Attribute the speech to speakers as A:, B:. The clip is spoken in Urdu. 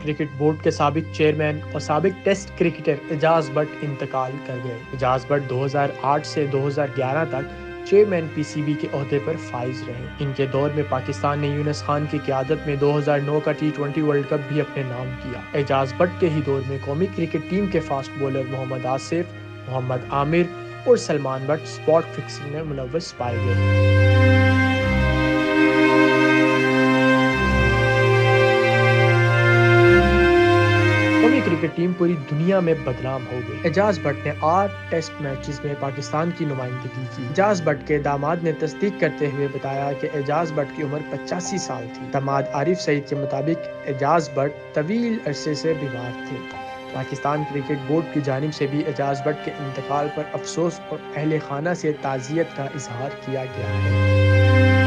A: کرکٹ بورڈ کے سابق چیئرمین اور سابق ٹیسٹ کرکٹر اعجاز بٹ انتقال کر گئے۔ اعجاز بٹ 2008 سے 2011 تک چیئرمین پی سی بی کے عہدے پر فائز رہے۔ ان کے دور میں پاکستان نے یونس خان کی قیادت میں 2009 کا T20 ورلڈ کپ بھی اپنے نام کیا۔ اعجاز بٹ کے ہی دور میں قومی کرکٹ ٹیم کے فاسٹ بولر محمد آصف، محمد عامر اور سلمان بٹ اسپاٹ فکسنگ میں ملوث پائے گئے۔ قومی کرکٹ ٹیم پوری دنیا میں بدنام ہو گئی۔ اعجاز بٹ نے 8 ٹیسٹ میچز میں پاکستان کی نمائندگی کی۔ اعجاز بٹ کے داماد نے تصدیق کرتے ہوئے بتایا کہ اعجاز بٹ کی عمر 85 سال تھی۔ داماد عارف سعید کے مطابق اعجاز بٹ طویل عرصے سے بیمار تھے۔ پاکستان کرکٹ بورڈ کی جانب سے بھی اعجاز بٹ کے انتقال پر افسوس اور اہل خانہ سے تعزیت کا اظہار کیا گیا ہے۔